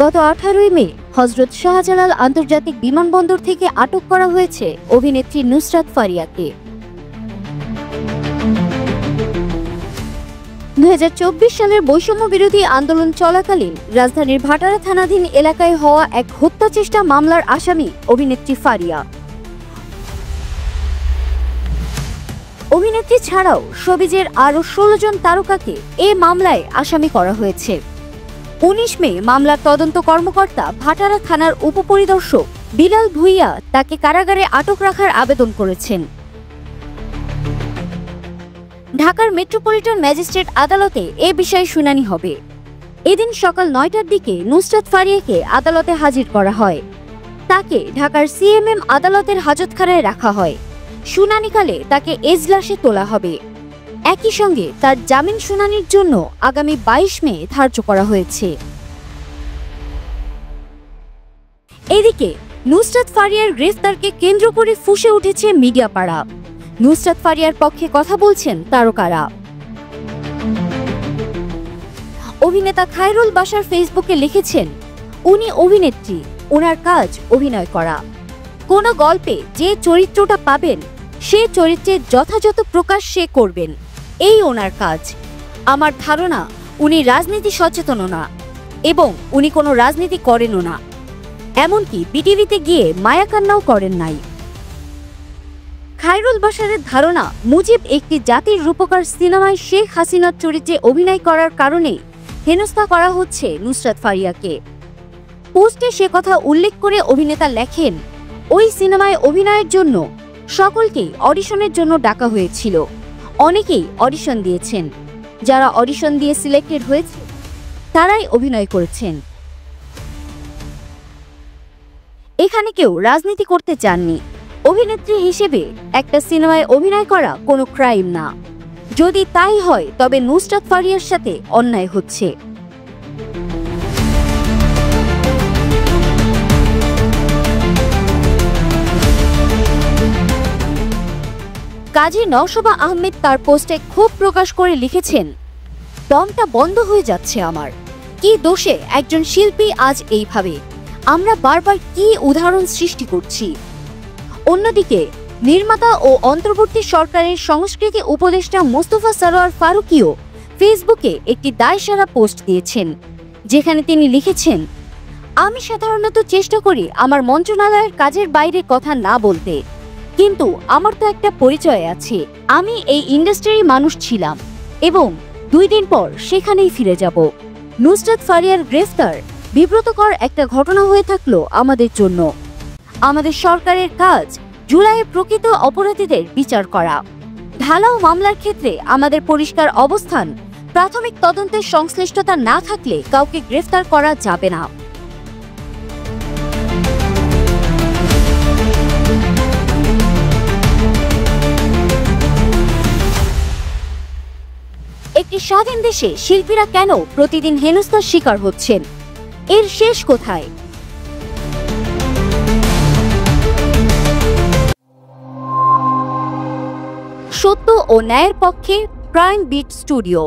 গত 18 মে হযরত শাহজালাল আন্তর্জাতিক বিমানবন্দর থেকে আটক করা হয়েছে অভিনেত্রী নুসরাত ফারিয়াকে। 2024 সালের বৈষম্য বিরোধী আন্দোলন চলাকালীন রাজধানীর ভাটারা থানাধীন এলাকায় হওয়া এক হত্যা চেষ্টা মামলার আসামি অভিনেত্রী ফারিয়া। অভিনেত্রী ছাড়াও শোবিজের আরও 16 জন তারকাকে এ মামলায় আসামি করা হয়েছে। 19 মে মামলার তদন্ত কর্মকর্তা ভাটারা থানার উপপরিদর্শক বিলাল ভুইয়া তাকে কারাগারে আটক রাখার আবেদন করেছেন। ঢাকার মেট্রোপলিটন ম্যাজিস্ট্রেট আদালতে এ বিষয়ে শুনানি হবে। এদিন সকাল 9টার দিকে নুসরাত ফারিয়াকে আদালতে হাজির করা হয়। তাকে ঢাকার সিএমএম আদালতের হাজতখানায় রাখা হয়। শুনানিকালে তাকে এজলাসে তোলা হবে। একই সঙ্গে তার জামিন শুনানির জন্য আগামী 22 মে ধার্য করা হয়েছে। এদিকে নুসরাত ফারিয়ার গ্রেফতারকে কেন্দ্র করে ফুঁসে উঠেছে মিডিয়া পাড়া। নুসরাত ফারিয়ার পক্ষে কথা বলছেন তারকারা। অভিনেতা খায়রুল বাশার ফেসবুকে লিখেছেন, উনি অভিনেত্রী, ওনার কাজ অভিনয় করা। কোনো গল্পে যে চরিত্রটা পাবেন সে চরিত্রের যথাযথ প্রকাশ সে করবেন, এই ওনার কাজ। আমার ধারণা উনি রাজনীতি সচেতনও না এবং উনি কোনো রাজনীতি করেনও না, এমনকি বিটিভিতে গিয়ে মায়াকান্নাও করেন নাই। খায়রুল বাশারের ধারণা, মুজিব একটি জাতির রূপকার সিনেমায় শেখ হাসিনার চরিত্রে অভিনয় করার কারণে হেনস্থা করা হচ্ছে নুসরাত ফারিয়াকে। পোস্টে সে কথা উল্লেখ করে অভিনেতা লেখেন, ওই সিনেমায় অভিনয়ের জন্য সকলকেই অডিশনের জন্য ডাকা হয়েছিল। অনেকেই অডিশন দিয়েছেন, যারা অডিশন দিয়ে সিলেক্টেড হয়েছে তারাই অভিনয় করেছেন। এখানে কেউ রাজনীতি করতে চাননি। অভিনেত্রী হিসেবে একটা সিনেমায় অভিনয় করা কোনো ক্রাইম না। যদি তাই হয় তবে নুসরাত ফারিয়ার সাথে অন্যায় হচ্ছে। কাজী নওশবা আহমেদ তার পোস্টে ক্ষোভ প্রকাশ করে লিখেছেন, দমটা বন্ধ হয়ে যাচ্ছে আমার। কি দোষে একজন শিল্পী আজ এইভাবে? আমরা বারবার কি উদাহরণ সৃষ্টি করছি? অন্যদিকে নির্মাতা ও অন্তর্বর্তী সরকারের সংস্কৃতি উপদেষ্টা মোস্তফা সরোয়ার ফারুকীও ফেসবুকে একটি দায়সারা পোস্ট দিয়েছেন, যেখানে তিনি লিখেছেন, আমি সাধারণত চেষ্টা করি আমার মন্ত্রণালয়ের কাজের বাইরে কথা না বলতে, কিন্তু আমার তো একটা পরিচয় আছে। আমি এই ইন্ডাস্ট্রির মানুষ ছিলাম এবং 2 দিন পর সেখানেই ফিরে যাব। নুসরাত ফারিয়ার গ্রেফতার বিব্রতকর একটা ঘটনা হয়ে থাকলো আমাদের জন্য। আমাদের সরকারের কাজ জুলাইয়ে প্রকৃত অপরাধীদের বিচার করা। ঢালাও মামলার ক্ষেত্রে আমাদের পরিষ্কার অবস্থান, প্রাথমিক তদন্তের সংশ্লিষ্টতা না থাকলে কাউকে গ্রেফতার করা যাবে না। একটি স্বাধীন দেশে শিল্পীরা কেন প্রতিদিন হেনস্থার শিকার হচ্ছেন? এর শেষ কোথায়? সত্য ও ন্যায়ের পক্ষে প্রাইম বিট স্টুডিও।